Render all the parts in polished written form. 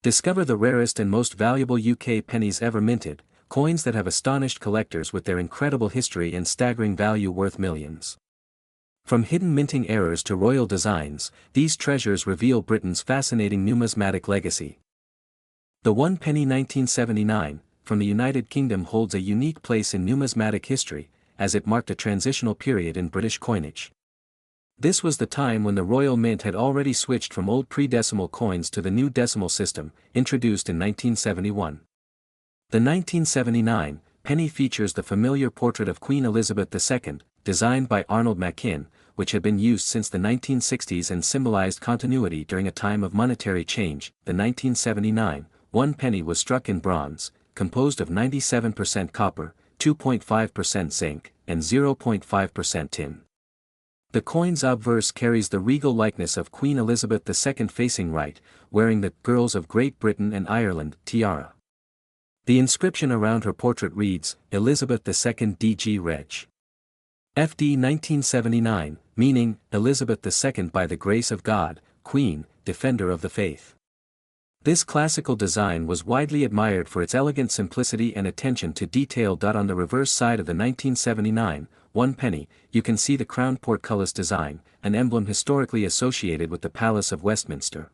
Discover the rarest and most valuable UK pennies ever minted, coins that have astonished collectors with their incredible history and staggering value worth millions. From hidden minting errors to royal designs, these treasures reveal Britain's fascinating numismatic legacy. The 1 penny 1979, from the United Kingdom holds a unique place in numismatic history, as it marked a transitional period in British coinage. This was the time when the Royal Mint had already switched from old pre-decimal coins to the new decimal system, introduced in 1971. The 1979 penny features the familiar portrait of Queen Elizabeth II, designed by Arnold Machin, which had been used since the 1960s and symbolized continuity during a time of monetary change. The 1979 1 penny was struck in bronze, composed of 97% copper, 2.5% zinc, and 0.5% tin. The coin's obverse carries the regal likeness of Queen Elizabeth II facing right, wearing the Girls of Great Britain and Ireland tiara. The inscription around her portrait reads, Elizabeth II DG Reg. FD 1979, meaning, Elizabeth II by the grace of God, Queen, Defender of the Faith. This classical design was widely admired for its elegant simplicity and attention to detail. On the reverse side of the 1979 1 penny, you can see the crown portcullis design, an emblem historically associated with the Palace of Westminster.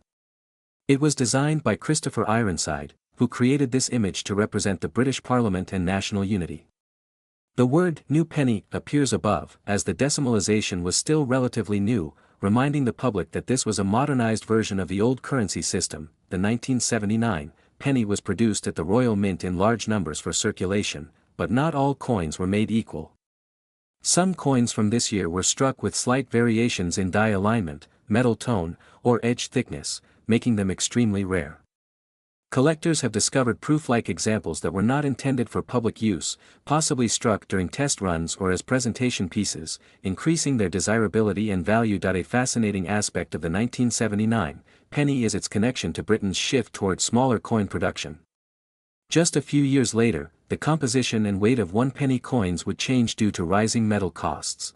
It was designed by Christopher Ironside, who created this image to represent the British Parliament and national unity. The word new penny appears above, as the decimalization was still relatively new, reminding the public that this was a modernized version of the old currency system. The 1979 penny was produced at the Royal Mint in large numbers for circulation, but not all coins were made equal. Some coins from this year were struck with slight variations in die alignment, metal tone, or edge thickness, making them extremely rare. Collectors have discovered proof-like examples that were not intended for public use, possibly struck during test runs or as presentation pieces, increasing their desirability and value. A fascinating aspect of the 1979 penny is its connection to Britain's shift towards smaller coin production. Just a few years later, the composition and weight of 1 penny coins would change due to rising metal costs.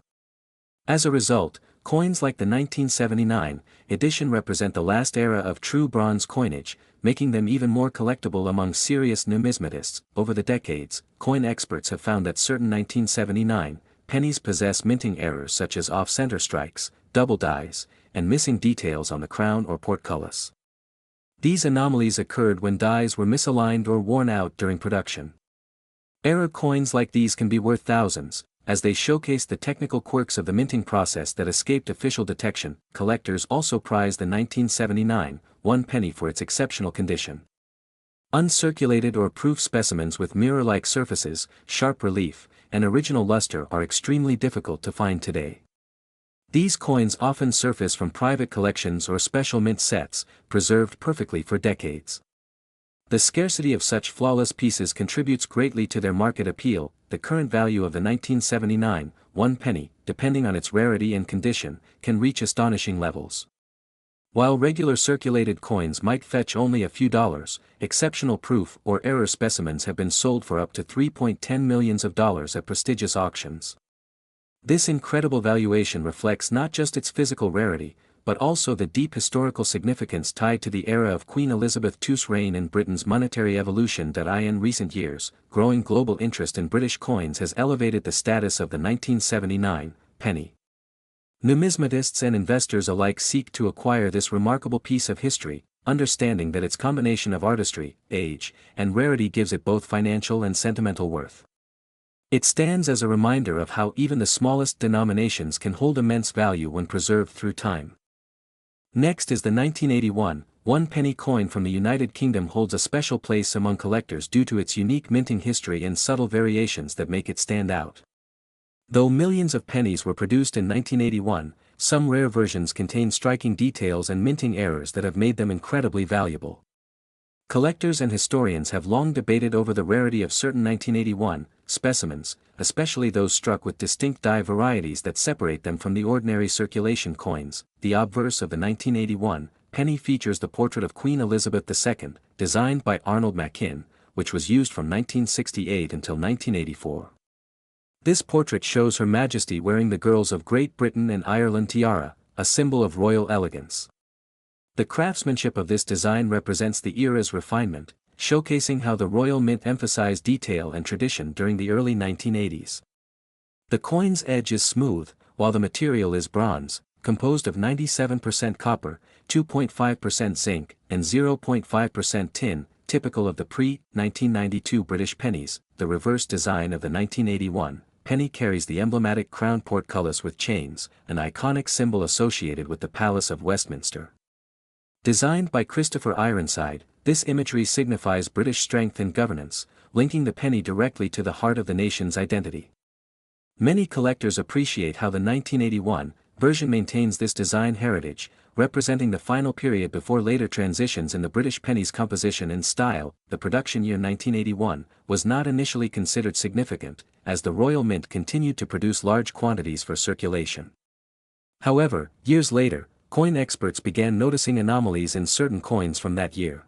As a result, coins like the 1979 edition represent the last era of true bronze coinage, making them even more collectible among serious numismatists. Over the decades, coin experts have found that certain 1979 pennies possess minting errors such as off-center strikes, double dies, and missing details on the crown or portcullis. These anomalies occurred when dies were misaligned or worn out during production. Error coins like these can be worth thousands, as they showcase the technical quirks of the minting process that escaped official detection. Collectors also prize the 1979 1 penny for its exceptional condition. Uncirculated or proof specimens with mirror-like surfaces, sharp relief, and original luster are extremely difficult to find today. These coins often surface from private collections or special mint sets, preserved perfectly for decades. The scarcity of such flawless pieces contributes greatly to their market appeal. The current value of the 1979 1 penny, depending on its rarity and condition, can reach astonishing levels. While regular circulated coins might fetch only a few dollars, exceptional proof or error specimens have been sold for up to $3.10 million at prestigious auctions. This incredible valuation reflects not just its physical rarity, but also the deep historical significance tied to the era of Queen Elizabeth II's reign and Britain's monetary evolution. In recent years, growing global interest in British coins has elevated the status of the 1979 penny. Numismatists and investors alike seek to acquire this remarkable piece of history, understanding that its combination of artistry, age, and rarity gives it both financial and sentimental worth. It stands as a reminder of how even the smallest denominations can hold immense value when preserved through time. Next is the 1981 1 penny coin from the United Kingdom. Holds a special place among collectors due to its unique minting history and subtle variations that make it stand out. Though millions of pennies were produced in 1981, some rare versions contain striking details and minting errors that have made them incredibly valuable. Collectors and historians have long debated over the rarity of certain 1981 specimens, especially those struck with distinct die varieties that separate them from the ordinary circulation coins. The obverse of the 1981 penny features the portrait of Queen Elizabeth II, designed by Arnold Machin, which was used from 1968 until 1984. This portrait shows Her Majesty wearing the Girls of Great Britain and Ireland tiara, a symbol of royal elegance. The craftsmanship of this design represents the era's refinement, showcasing how the Royal Mint emphasized detail and tradition during the early 1980s. The coin's edge is smooth, while the material is bronze, composed of 97% copper, 2.5% zinc, and 0.5% tin, typical of the pre-1992 British pennies. The reverse design of the 1981 penny carries the emblematic crown portcullis with chains, an iconic symbol associated with the Palace of Westminster. Designed by Christopher Ironside, this imagery signifies British strength and governance, linking the penny directly to the heart of the nation's identity. Many collectors appreciate how the 1981 version maintains this design heritage, representing the final period before later transitions in the British penny's composition and style. The production year 1981 was not initially considered significant, as the Royal Mint continued to produce large quantities for circulation. However, years later, coin experts began noticing anomalies in certain coins from that year.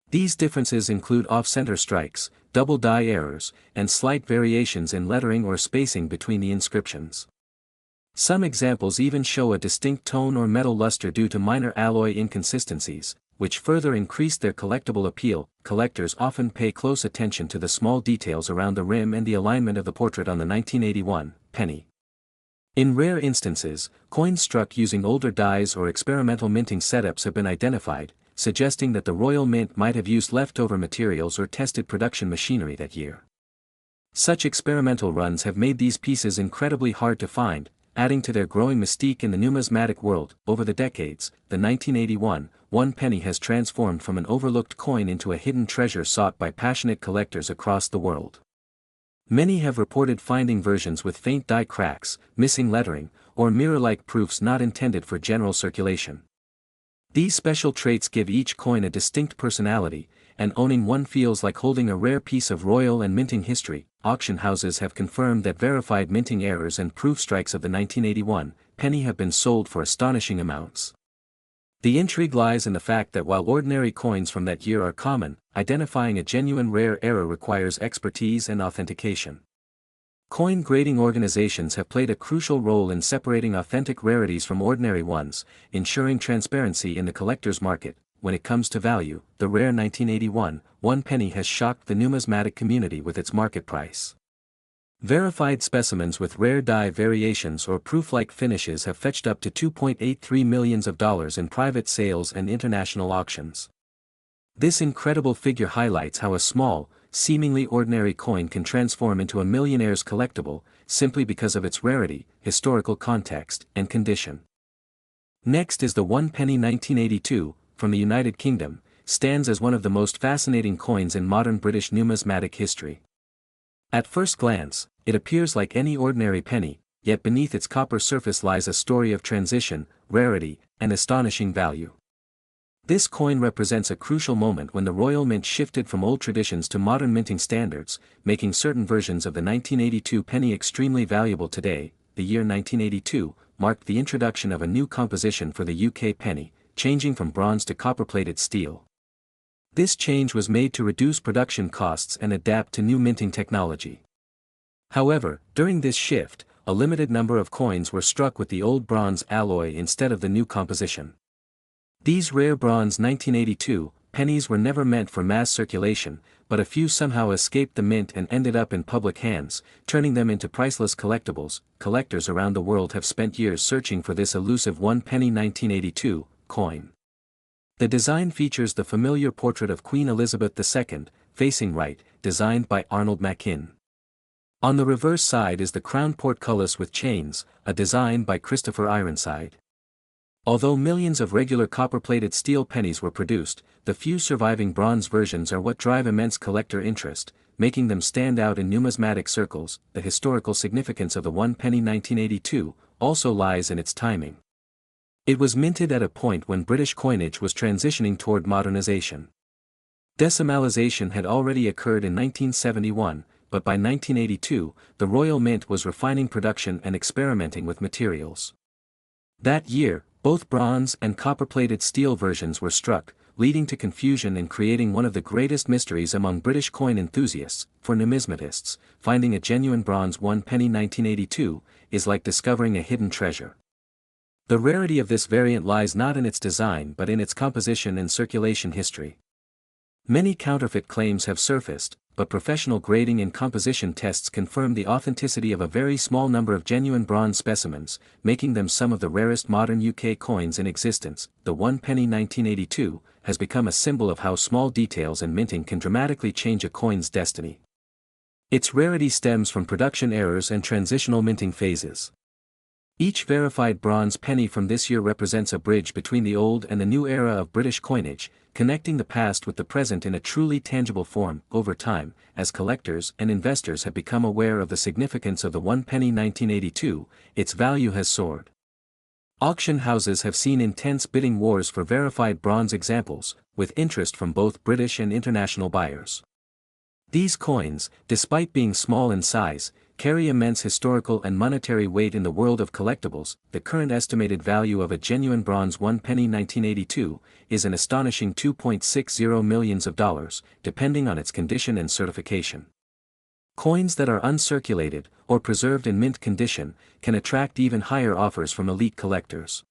These differences include off-center strikes, double die errors, and slight variations in lettering or spacing between the inscriptions. Some examples even show a distinct tone or metal luster due to minor alloy inconsistencies, which further increase their collectible appeal. Collectors often pay close attention to the small details around the rim and the alignment of the portrait on the 1981 penny. In rare instances, coins struck using older dies or experimental minting setups have been identified, suggesting that the Royal Mint might have used leftover materials or tested production machinery that year. Such experimental runs have made these pieces incredibly hard to find, adding to their growing mystique in the numismatic world. Over the decades, the 1981 one penny has transformed from an overlooked coin into a hidden treasure sought by passionate collectors across the world. Many have reported finding versions with faint die cracks, missing lettering, or mirror-like proofs not intended for general circulation. These special traits give each coin a distinct personality, and owning one feels like holding a rare piece of royal and minting history. Auction houses have confirmed that verified minting errors and proof strikes of the 1981 penny have been sold for astonishing amounts. The intrigue lies in the fact that while ordinary coins from that year are common, identifying a genuine rare error requires expertise and authentication. Coin grading organizations have played a crucial role in separating authentic rarities from ordinary ones, ensuring transparency in the collector's market. When it comes to value, the rare 1981 one penny has shocked the numismatic community with its market price. Verified specimens with rare die variations or proof-like finishes have fetched up to $2.83 million in private sales and international auctions. This incredible figure highlights how a small, seemingly ordinary coin can transform into a millionaire's collectible, simply because of its rarity, historical context, and condition. Next is the one penny 1982, from the United Kingdom, stands as one of the most fascinating coins in modern British numismatic history. At first glance, it appears like any ordinary penny, yet beneath its copper surface lies a story of transition, rarity, and astonishing value. This coin represents a crucial moment when the Royal Mint shifted from old traditions to modern minting standards, making certain versions of the 1982 penny extremely valuable today. The year 1982 marked the introduction of a new composition for the UK penny, changing from bronze to copper-plated steel. This change was made to reduce production costs and adapt to new minting technology. However, during this shift, a limited number of coins were struck with the old bronze alloy instead of the new composition. These rare bronze 1982 pennies were never meant for mass circulation, but a few somehow escaped the mint and ended up in public hands, turning them into priceless collectibles. Collectors around the world have spent years searching for this elusive one penny 1982 coin. The design features the familiar portrait of Queen Elizabeth II, facing right, designed by Arnold Machin. On the reverse side is the crown portcullis with chains, a design by Christopher Ironside. Although millions of regular copper-plated steel pennies were produced, the few surviving bronze versions are what drive immense collector interest, making them stand out in numismatic circles. The historical significance of the one penny 1982 also lies in its timing. It was minted at a point when British coinage was transitioning toward modernization. Decimalization had already occurred in 1971, but by 1982, the Royal Mint was refining production and experimenting with materials. That year, both bronze and copper-plated steel versions were struck, leading to confusion and creating one of the greatest mysteries among British coin enthusiasts. For numismatists, finding a genuine bronze one penny 1982 is like discovering a hidden treasure. The rarity of this variant lies not in its design but in its composition and circulation history. Many counterfeit claims have surfaced, but professional grading and composition tests confirm the authenticity of a very small number of genuine bronze specimens, making them some of the rarest modern UK coins in existence. The 1 penny 1982 has become a symbol of how small details and minting can dramatically change a coin's destiny. Its rarity stems from production errors and transitional minting phases. Each verified bronze penny from this year represents a bridge between the old and the new era of British coinage, connecting the past with the present in a truly tangible form. Over time, as collectors and investors have become aware of the significance of the 1 penny 1982, its value has soared. Auction houses have seen intense bidding wars for verified bronze examples, with interest from both British and international buyers. These coins, despite being small in size, carry immense historical and monetary weight in the world of collectibles. The current estimated value of a genuine bronze 1 penny 1982 is an astonishing $2.60 million, depending on its condition and certification. Coins that are uncirculated, or preserved in mint condition, can attract even higher offers from elite collectors.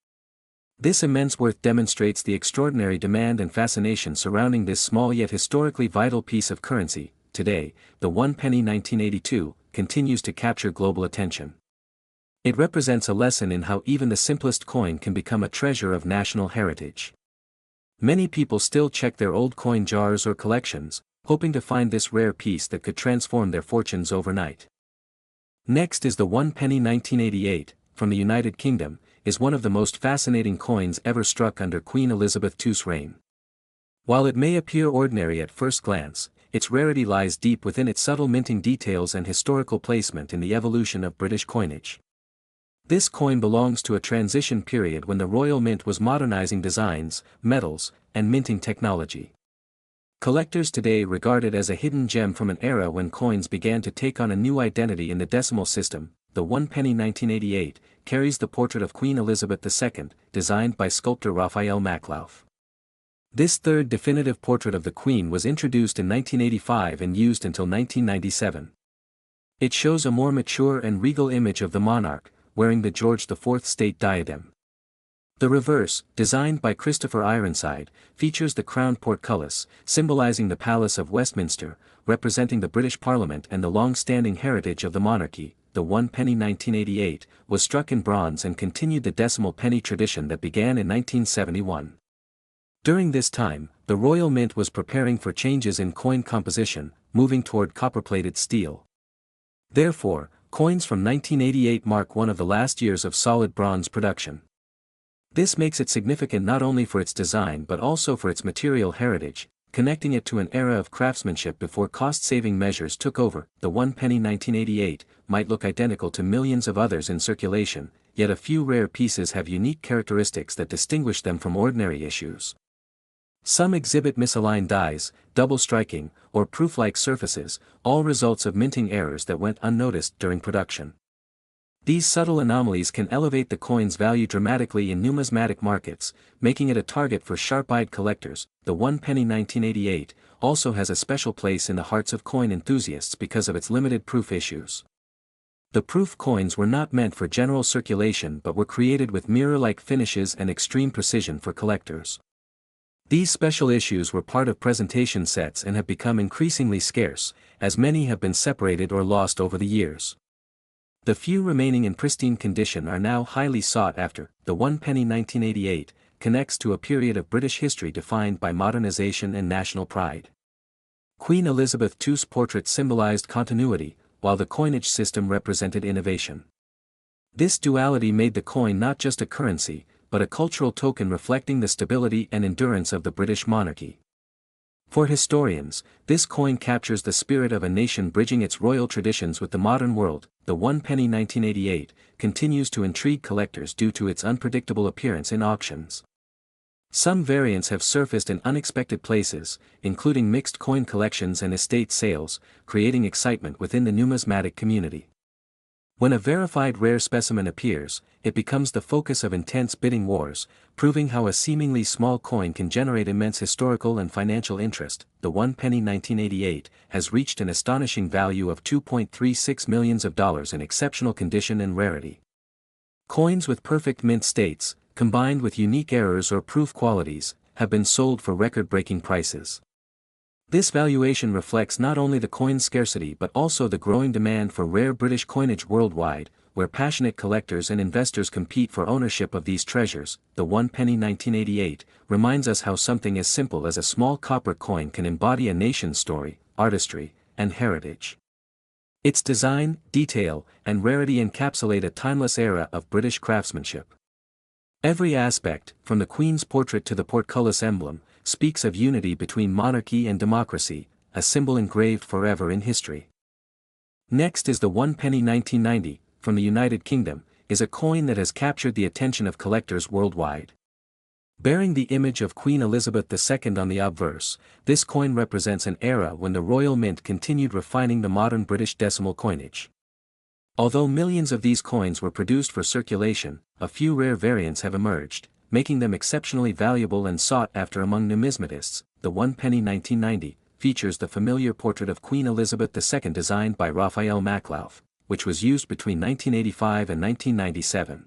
This immense worth demonstrates the extraordinary demand and fascination surrounding this small yet historically vital piece of currency. Today, the 1 penny 1982 continues to capture global attention. It represents a lesson in how even the simplest coin can become a treasure of national heritage. Many people still check their old coin jars or collections, hoping to find this rare piece that could transform their fortunes overnight. Next is the 1 penny 1988, from the United Kingdom, is one of the most fascinating coins ever struck under Queen Elizabeth II's reign. While it may appear ordinary at first glance, its rarity lies deep within its subtle minting details and historical placement in the evolution of British coinage. This coin belongs to a transition period when the Royal Mint was modernizing designs, metals, and minting technology. Collectors today regard it as a hidden gem from an era when coins began to take on a new identity in the decimal system. The 1 penny 1988 carries the portrait of Queen Elizabeth II, designed by sculptor Raphael Maklauf. This third definitive portrait of the Queen was introduced in 1985 and used until 1997. It shows a more mature and regal image of the monarch, wearing the George IV state diadem. The reverse, designed by Christopher Ironside, features the crowned portcullis, symbolizing the Palace of Westminster, representing the British Parliament and the long-standing heritage of the monarchy. The 1 penny 1988 was struck in bronze and continued the decimal penny tradition that began in 1971. During this time, the Royal Mint was preparing for changes in coin composition, moving toward copper-plated steel. Therefore, coins from 1988 mark one of the last years of solid bronze production. This makes it significant not only for its design but also for its material heritage, connecting it to an era of craftsmanship before cost-saving measures took over. The 1 penny 1988 might look identical to millions of others in circulation, yet a few rare pieces have unique characteristics that distinguish them from ordinary issues. Some exhibit misaligned dies, double striking, or proof-like surfaces, all results of minting errors that went unnoticed during production. These subtle anomalies can elevate the coin's value dramatically in numismatic markets, making it a target for sharp-eyed collectors. The 1 penny 1988 also has a special place in the hearts of coin enthusiasts because of its limited proof issues. The proof coins were not meant for general circulation but were created with mirror-like finishes and extreme precision for collectors. These special issues were part of presentation sets and have become increasingly scarce, as many have been separated or lost over the years. The few remaining in pristine condition are now highly sought after. The 1 penny 1988 connects to a period of British history defined by modernization and national pride. Queen Elizabeth II's portrait symbolized continuity, while the coinage system represented innovation. This duality made the coin not just a currency, but a cultural token reflecting the stability and endurance of the British monarchy. For historians, this coin captures the spirit of a nation bridging its royal traditions with the modern world. The 1 penny 1988 continues to intrigue collectors due to its unpredictable appearance in auctions. Some variants have surfaced in unexpected places, including mixed coin collections and estate sales, creating excitement within the numismatic community. When a verified rare specimen appears, it becomes the focus of intense bidding wars, proving how a seemingly small coin can generate immense historical and financial interest. The 1 penny 1988 has reached an astonishing value of $2.36 million in exceptional condition and rarity. Coins with perfect mint states, combined with unique errors or proof qualities, have been sold for record-breaking prices. This valuation reflects not only the coin's scarcity but also the growing demand for rare British coinage worldwide, where passionate collectors and investors compete for ownership of these treasures. The 1 penny 1988 reminds us how something as simple as a small copper coin can embody a nation's story, artistry, and heritage. Its design, detail, and rarity encapsulate a timeless era of British craftsmanship. Every aspect, from the Queen's portrait to the portcullis emblem, speaks of unity between monarchy and democracy, a symbol engraved forever in history. Next is the 1 penny 1990, from the United Kingdom, is a coin that has captured the attention of collectors worldwide. Bearing the image of Queen Elizabeth II on the obverse, this coin represents an era when the Royal Mint continued refining the modern British decimal coinage. Although millions of these coins were produced for circulation, a few rare variants have emerged, making them exceptionally valuable and sought after among numismatists. The 1 penny 1990 features the familiar portrait of Queen Elizabeth II designed by Raphael Maklauf, which was used between 1985 and 1997.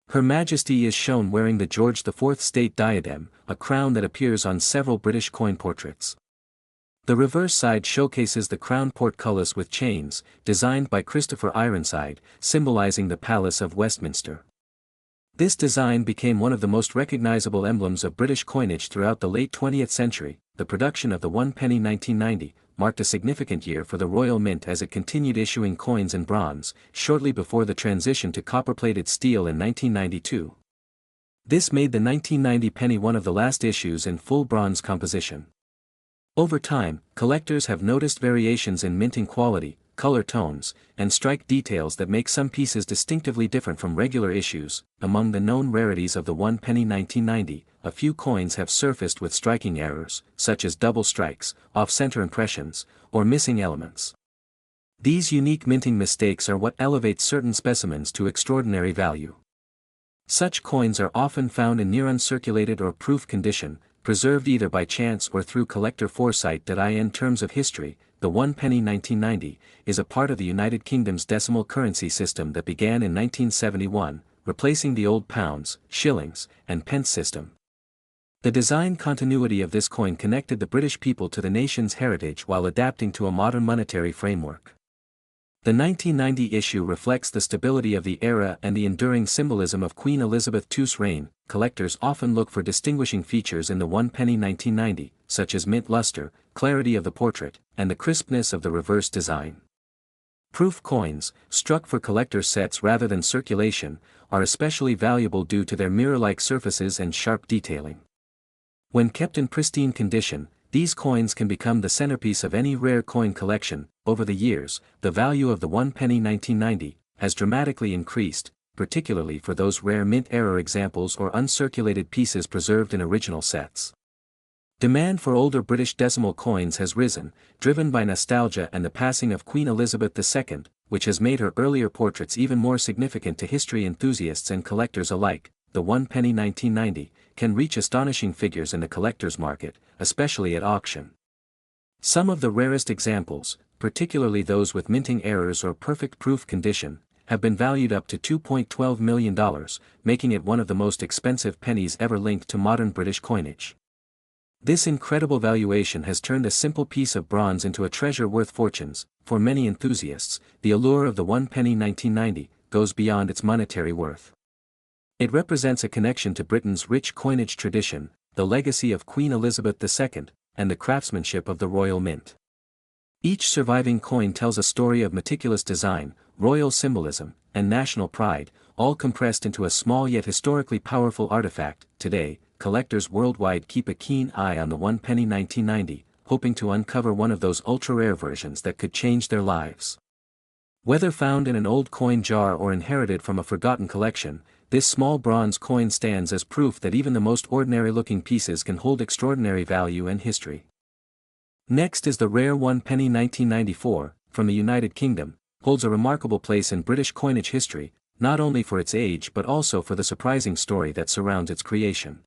Her Majesty is shown wearing the George IV state diadem, a crown that appears on several British coin portraits. The reverse side showcases the crown portcullis with chains, designed by Christopher Ironside, symbolizing the Palace of Westminster. This design became one of the most recognizable emblems of British coinage throughout the late 20th century. The production of the 1 penny 1990 marked a significant year for the Royal Mint as it continued issuing coins in bronze, shortly before the transition to copper-plated steel in 1992. This made the 1990 penny one of the last issues in full bronze composition. Over time, collectors have noticed variations in minting quality, color tones, and strike details that make some pieces distinctively different from regular issues. Among the known rarities of the 1 penny 1990, a few coins have surfaced with striking errors, such as double strikes, off-center impressions, or missing elements. These unique minting mistakes are what elevate certain specimens to extraordinary value. Such coins are often found in near-uncirculated or proof condition, preserved either by chance or through collector foresight. In terms of history, the 1 penny 1990 is a part of the United Kingdom's decimal currency system that began in 1971, replacing the old pounds, shillings, and pence system. The design continuity of this coin connected the British people to the nation's heritage while adapting to a modern monetary framework. The 1990 issue reflects the stability of the era and the enduring symbolism of Queen Elizabeth II's reign. Collectors often look for distinguishing features in the 1 penny 1990, such as mint luster, clarity of the portrait, and the crispness of the reverse design. Proof coins, struck for collector sets rather than circulation, are especially valuable due to their mirror-like surfaces and sharp detailing. When kept in pristine condition, these coins can become the centerpiece of any rare coin collection. Over the years, the value of the 1 penny 1990 has dramatically increased, particularly for those rare mint error examples or uncirculated pieces preserved in original sets. Demand for older British decimal coins has risen, driven by nostalgia and the passing of Queen Elizabeth II, which has made her earlier portraits even more significant to history enthusiasts and collectors alike. The 1 penny 1990 can reach astonishing figures in the collector's market, especially at auction. Some of the rarest examples, particularly those with minting errors or perfect proof condition, have been valued up to $2.12 million, making it one of the most expensive pennies ever linked to modern British coinage. This incredible valuation has turned a simple piece of bronze into a treasure worth fortunes. For many enthusiasts, the allure of the 1 penny 1990 goes beyond its monetary worth. It represents a connection to Britain's rich coinage tradition, the legacy of Queen Elizabeth II, and the craftsmanship of the Royal Mint. Each surviving coin tells a story of meticulous design, royal symbolism, and national pride, all compressed into a small yet historically powerful artifact. Today, collectors worldwide keep a keen eye on the 1 penny 1990, hoping to uncover one of those ultra-rare versions that could change their lives. Whether found in an old coin jar or inherited from a forgotten collection, this small bronze coin stands as proof that even the most ordinary-looking pieces can hold extraordinary value and history. Next is the rare 1 penny 1994, from the United Kingdom, holds a remarkable place in British coinage history, not only for its age but also for the surprising story that surrounds its creation.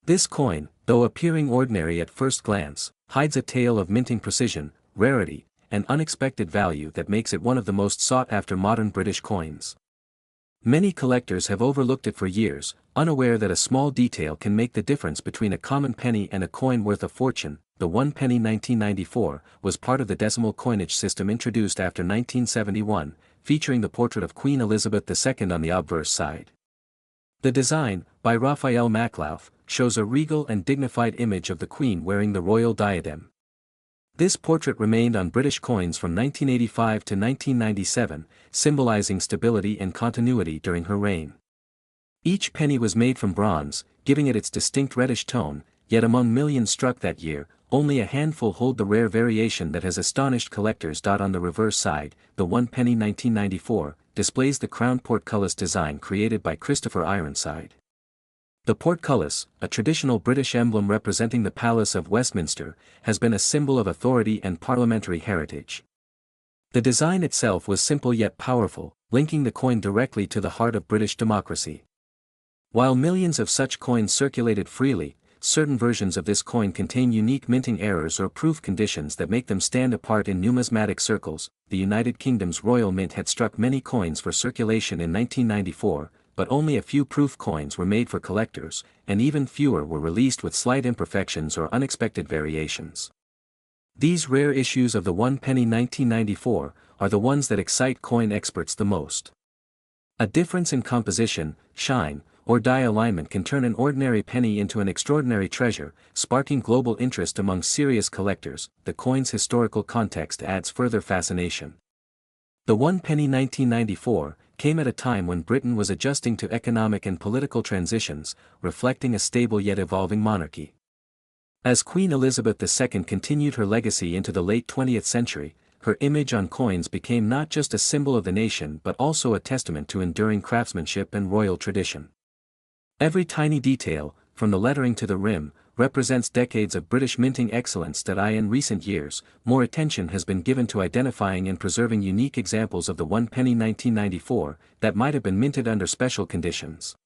This coin, though appearing ordinary at first glance, hides a tale of minting precision, rarity, and unexpected value that makes it one of the most sought-after modern British coins. Many collectors have overlooked it for years, unaware that a small detail can make the difference between a common penny and a coin worth a fortune. The 1 penny 1994 was part of the decimal coinage system introduced after 1971, featuring the portrait of Queen Elizabeth II on the obverse side. The design, by Raphael Maclauff, shows a regal and dignified image of the Queen wearing the royal diadem. This portrait remained on British coins from 1985 to 1997, symbolizing stability and continuity during her reign. Each penny was made from bronze, giving it its distinct reddish tone, yet among millions struck that year, only a handful hold the rare variation that has astonished collectors. On the reverse side, the 1 penny 1994 displays the crown portcullis design created by Christopher Ironside. The portcullis, a traditional British emblem representing the Palace of Westminster, has been a symbol of authority and parliamentary heritage. The design itself was simple yet powerful, linking the coin directly to the heart of British democracy. While millions of such coins circulated freely, certain versions of this coin contain unique minting errors or proof conditions that make them stand apart in numismatic circles. The United Kingdom's Royal Mint had struck many coins for circulation in 1994, but only a few proof coins were made for collectors, and even fewer were released with slight imperfections or unexpected variations. These rare issues of the 1 penny 1994 are the ones that excite coin experts the most. A difference in composition, shine, or die alignment can turn an ordinary penny into an extraordinary treasure, sparking global interest among serious collectors. The coin's historical context adds further fascination. The 1 penny 1994 came at a time when Britain was adjusting to economic and political transitions, reflecting a stable yet evolving monarchy. As Queen Elizabeth II continued her legacy into the late 20th century, her image on coins became not just a symbol of the nation but also a testament to enduring craftsmanship and royal tradition. Every tiny detail, from the lettering to the rim, represents decades of British minting excellence. In recent years, more attention has been given to identifying and preserving unique examples of the 1 penny 1994 that might have been minted under special conditions.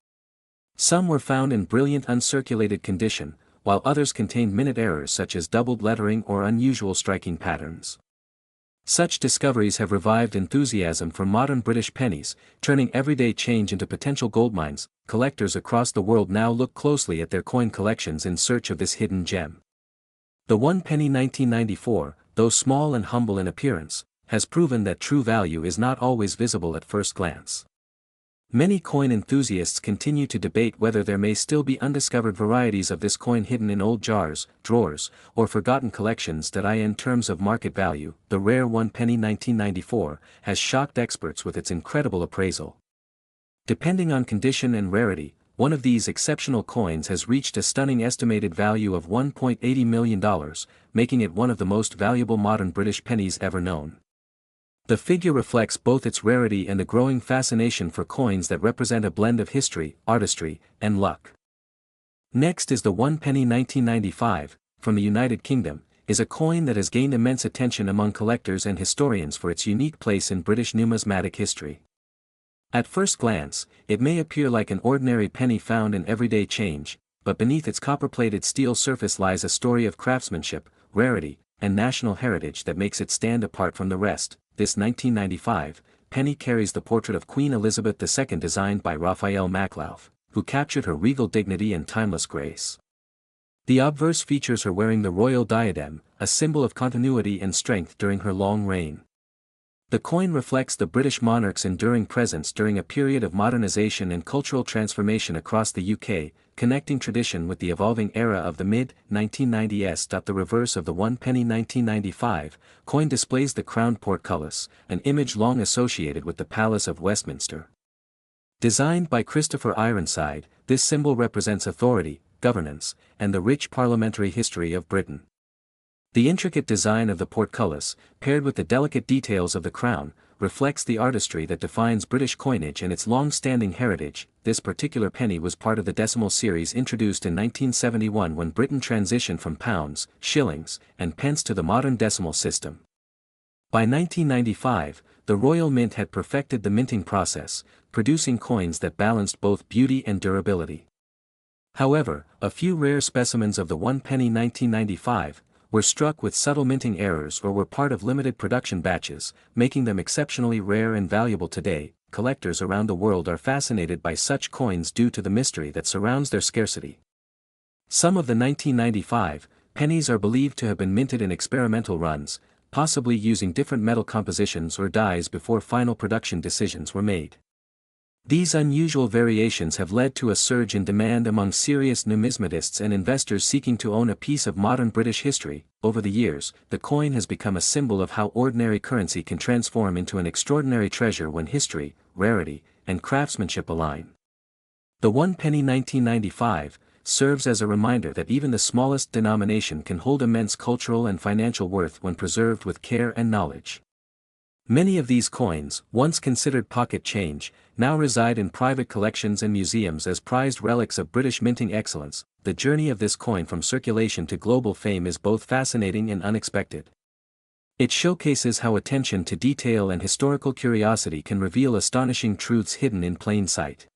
Some were found in brilliant uncirculated condition, while others contained minute errors such as doubled lettering or unusual striking patterns. Such discoveries have revived enthusiasm for modern British pennies, turning everyday change into potential goldmines. Collectors across the world now look closely at their coin collections in search of this hidden gem. The 1 penny 1994, though small and humble in appearance, has proven that true value is not always visible at first glance. Many coin enthusiasts continue to debate whether there may still be undiscovered varieties of this coin hidden in old jars, drawers, or forgotten collections. In terms of market value, the rare 1 penny 1994 has shocked experts with its incredible appraisal. Depending on condition and rarity, one of these exceptional coins has reached a stunning estimated value of $1.80 million, making it one of the most valuable modern British pennies ever known. The figure reflects both its rarity and the growing fascination for coins that represent a blend of history, artistry, and luck. Next is the 1 penny 1995, from the United Kingdom, is a coin that has gained immense attention among collectors and historians for its unique place in British numismatic history. At first glance, it may appear like an ordinary penny found in everyday change, but beneath its copper-plated steel surface lies a story of craftsmanship, rarity, and national heritage that makes it stand apart from the rest. This 1995 penny carries the portrait of Queen Elizabeth II designed by Raphael Maclauff, who captured her regal dignity and timeless grace. The obverse features her wearing the royal diadem, a symbol of continuity and strength during her long reign. The coin reflects the British monarch's enduring presence during a period of modernization and cultural transformation across the UK, connecting tradition with the evolving era of the mid-1990s. The reverse of the 1 penny 1995 coin displays the crown portcullis, an image long associated with the Palace of Westminster. Designed by Christopher Ironside, this symbol represents authority, governance, and the rich parliamentary history of Britain. The intricate design of the portcullis, paired with the delicate details of the crown, reflects the artistry that defines British coinage and its long-standing heritage. This particular penny was part of the decimal series introduced in 1971 when Britain transitioned from pounds, shillings, and pence to the modern decimal system. By 1995, the Royal Mint had perfected the minting process, producing coins that balanced both beauty and durability. However, a few rare specimens of the 1 penny 1995 were struck with subtle minting errors or were part of limited production batches, making them exceptionally rare and valuable today. collectors around the world are fascinated by such coins due to the mystery that surrounds their scarcity. Some of the 1995 pennies are believed to have been minted in experimental runs, possibly using different metal compositions or dyes before final production decisions were made. These unusual variations have led to a surge in demand among serious numismatists and investors seeking to own a piece of modern British history. Over the years, the coin has become a symbol of how ordinary currency can transform into an extraordinary treasure when history, rarity, and craftsmanship align. The 1 penny 1995 serves as a reminder that even the smallest denomination can hold immense cultural and financial worth when preserved with care and knowledge. Many of these coins, once considered pocket change, now reside in private collections and museums as prized relics of British minting excellence. The journey of this coin from circulation to global fame is both fascinating and unexpected. It showcases how attention to detail and historical curiosity can reveal astonishing truths hidden in plain sight.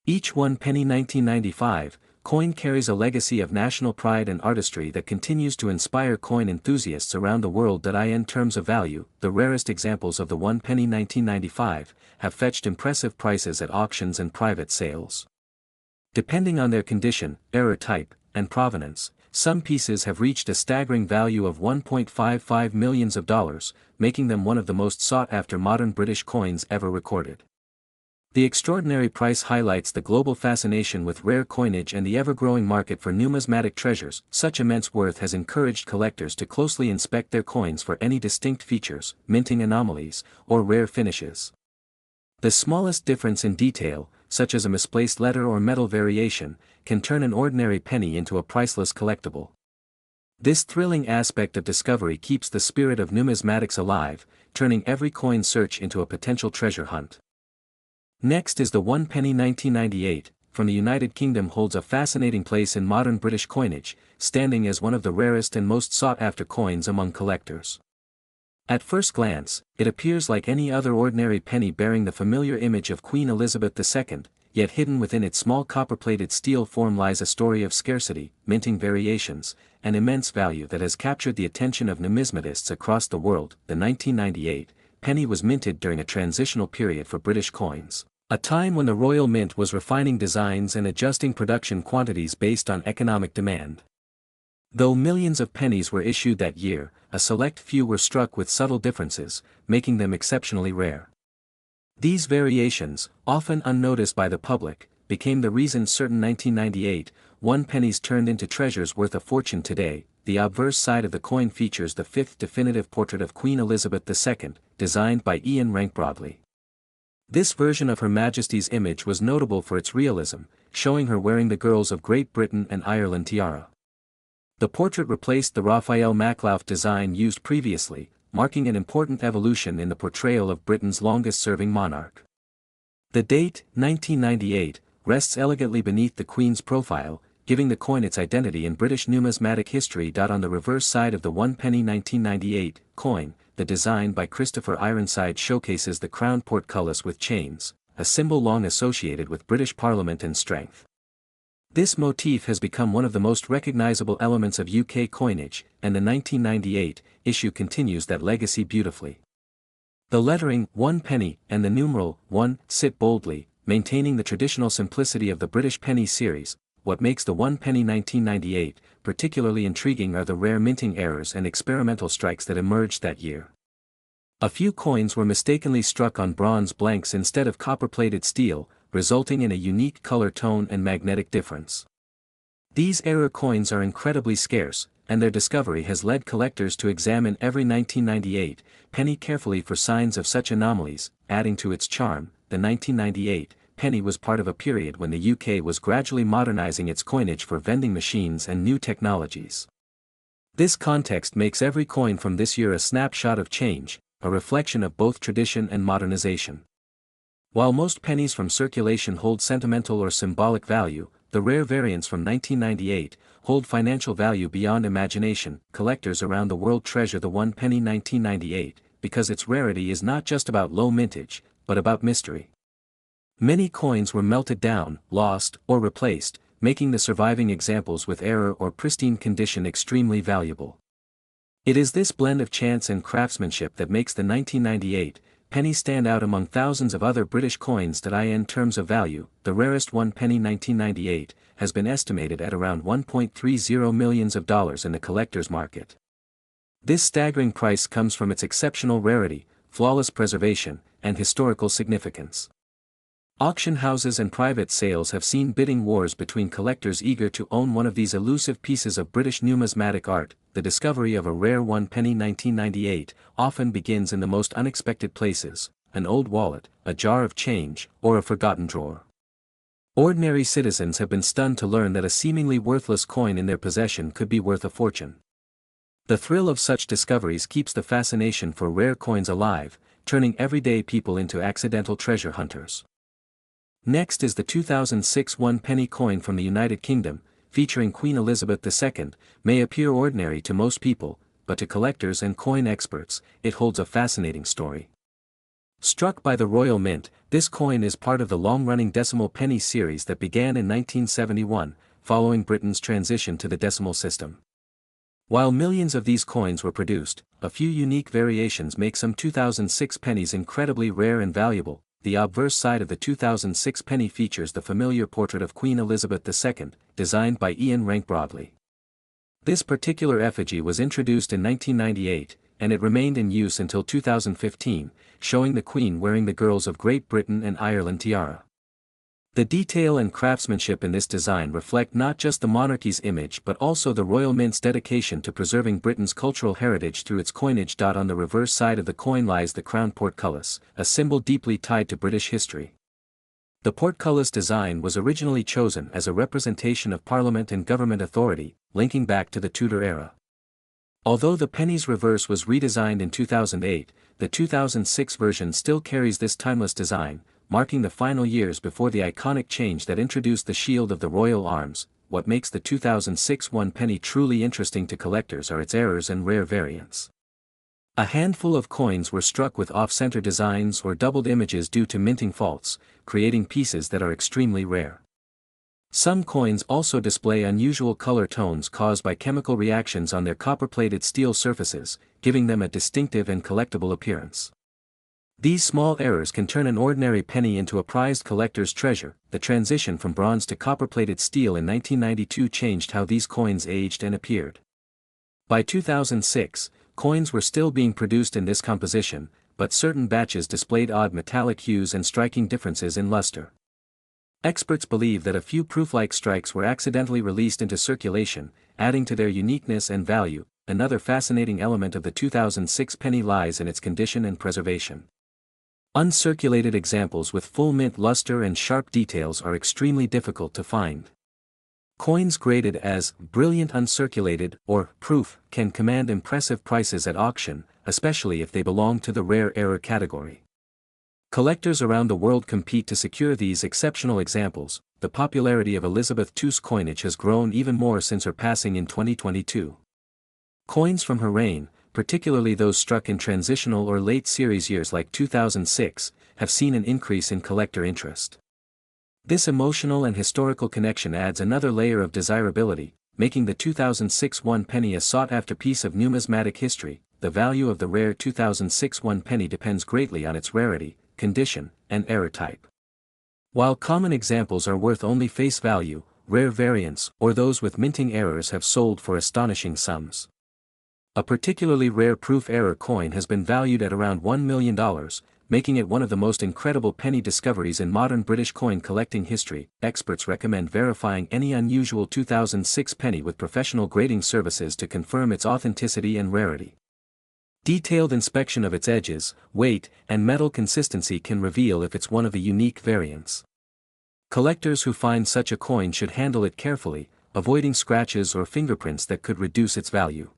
Each 1 penny 1995 coin carries a legacy of national pride and artistry that continues to inspire coin enthusiasts around the world. In terms of value, the rarest examples of the 1 penny 1995 have fetched impressive prices at auctions and private sales. Depending on their condition, error type, and provenance, some pieces have reached a staggering value of $1.55 million, making them one of the most sought-after modern British coins ever recorded. The extraordinary price highlights the global fascination with rare coinage and the ever-growing market for numismatic treasures. Such immense worth has encouraged collectors to closely inspect their coins for any distinct features, minting anomalies, or rare finishes. The smallest difference in detail, such as a misplaced letter or metal variation, can turn an ordinary penny into a priceless collectible. This thrilling aspect of discovery keeps the spirit of numismatics alive, turning every coin search into a potential treasure hunt. Next is the 1 penny 1998, from the United Kingdom, holds a fascinating place in modern British coinage, standing as one of the rarest and most sought-after coins among collectors. At first glance, it appears like any other ordinary penny bearing the familiar image of Queen Elizabeth II, yet hidden within its small copper-plated steel form lies a story of scarcity, minting variations, and immense value that has captured the attention of numismatists across the world. The 1998 penny was minted during a transitional period for British coins, a time when the Royal Mint was refining designs and adjusting production quantities based on economic demand. Though millions of pennies were issued that year, a select few were struck with subtle differences, making them exceptionally rare. These variations, often unnoticed by the public, became the reason certain 1998 1 pennies turned into treasures worth a fortune today. The obverse side of the coin features the fifth definitive portrait of Queen Elizabeth II, designed by Ian Rank Broadley. This version of Her Majesty's image was notable for its realism, showing her wearing the Girls of Great Britain and Ireland tiara. The portrait replaced the Raphael Maklauf design used previously, marking an important evolution in the portrayal of Britain's longest-serving monarch. The date, 1998, rests elegantly beneath the Queen's profile, giving the coin its identity in British numismatic history. On the reverse side of the 1 penny 1998 coin, the design by Christopher Ironside showcases the crown portcullis with chains, a symbol long associated with British Parliament and strength. This motif has become one of the most recognizable elements of UK coinage, and the 1998 issue continues that legacy beautifully. The lettering 1 penny and the numeral 1 sit boldly, maintaining the traditional simplicity of the British penny series. What makes the 1 penny 1998 particularly intriguing are the rare minting errors and experimental strikes that emerged that year. A few coins were mistakenly struck on bronze blanks instead of copper-plated steel, resulting in a unique color tone and magnetic difference. These error coins are incredibly scarce, and their discovery has led collectors to examine every 1998 penny carefully for signs of such anomalies. Adding to its charm, the 1998 penny was part of a period when the UK was gradually modernizing its coinage for vending machines and new technologies. This context makes every coin from this year a snapshot of change, a reflection of both tradition and modernization. While most pennies from circulation hold sentimental or symbolic value, the rare variants from 1998 hold financial value beyond imagination. Collectors around the world treasure the 1 penny 1998 because its rarity is not just about low mintage, but about mystery. Many coins were melted down, lost, or replaced, making the surviving examples with error or pristine condition extremely valuable. It is this blend of chance and craftsmanship that makes the 1998 pennies stand out among thousands of other British coins that in terms of value. The rarest one penny 1998 has been estimated at around $1.30 million in the collector's market. This staggering price comes from its exceptional rarity, flawless preservation, and historical significance. Auction houses and private sales have seen bidding wars between collectors eager to own one of these elusive pieces of British numismatic art. The discovery of a rare one penny 1998 often begins in the most unexpected places: an old wallet, a jar of change, or a forgotten drawer. Ordinary citizens have been stunned to learn that a seemingly worthless coin in their possession could be worth a fortune. The thrill of such discoveries keeps the fascination for rare coins alive, turning everyday people into accidental treasure hunters. Next is the 2006 one-penny coin from the United Kingdom, featuring Queen Elizabeth II. May appear ordinary to most people, but to collectors and coin experts, it holds a fascinating story. Struck by the Royal Mint, this coin is part of the long-running decimal penny series that began in 1971, following Britain's transition to the decimal system. While millions of these coins were produced, a few unique variations make some 2006 pennies incredibly rare and valuable. The obverse side of the 2006 penny features the familiar portrait of Queen Elizabeth II, designed by Ian Rank Broadley. This particular effigy was introduced in 1998, and it remained in use until 2015, showing the Queen wearing the Girls of Great Britain and Ireland tiara. The detail and craftsmanship in this design reflect not just the monarchy's image but also the Royal Mint's dedication to preserving Britain's cultural heritage through its coinage. On the reverse side of the coin lies the crown portcullis, a symbol deeply tied to British history. The portcullis design was originally chosen as a representation of Parliament and government authority, linking back to the Tudor era. Although the penny's reverse was redesigned in 2008, the 2006 version still carries this timeless design, marking the final years before the iconic change that introduced the shield of the royal arms. What makes the 2006 one penny truly interesting to collectors are its errors and rare variants. A handful of coins were struck with off-center designs or doubled images due to minting faults, creating pieces that are extremely rare. Some coins also display unusual color tones caused by chemical reactions on their copper-plated steel surfaces, giving them a distinctive and collectible appearance. These small errors can turn an ordinary penny into a prized collector's treasure. The transition from bronze to copper-plated steel in 1992 changed how these coins aged and appeared. By 2006, coins were still being produced in this composition, but certain batches displayed odd metallic hues and striking differences in luster. Experts believe that a few proof-like strikes were accidentally released into circulation, adding to their uniqueness and value. Another fascinating element of the 2006 penny lies in its condition and preservation. Uncirculated examples with full mint luster and sharp details are extremely difficult to find. Coins graded as brilliant uncirculated or proof can command impressive prices at auction, especially if they belong to the rare error category. Collectors around the world compete to secure these exceptional examples. The popularity of Elizabeth II's coinage has grown even more since her passing in 2022. Coins from her reign, particularly those struck in transitional or late series years like 2006, have seen an increase in collector interest. This emotional and historical connection adds another layer of desirability, making the 2006 one penny a sought-after piece of numismatic history. The value of the rare 2006 one penny depends greatly on its rarity, condition, and error type. While common examples are worth only face value, rare variants or those with minting errors have sold for astonishing sums. A particularly rare proof error coin has been valued at around $1 million, making it one of the most incredible penny discoveries in modern British coin collecting history. Experts recommend verifying any unusual 2006 penny with professional grading services to confirm its authenticity and rarity. Detailed inspection of its edges, weight, and metal consistency can reveal if it's one of the unique variants. Collectors who find such a coin should handle it carefully, avoiding scratches or fingerprints that could reduce its value.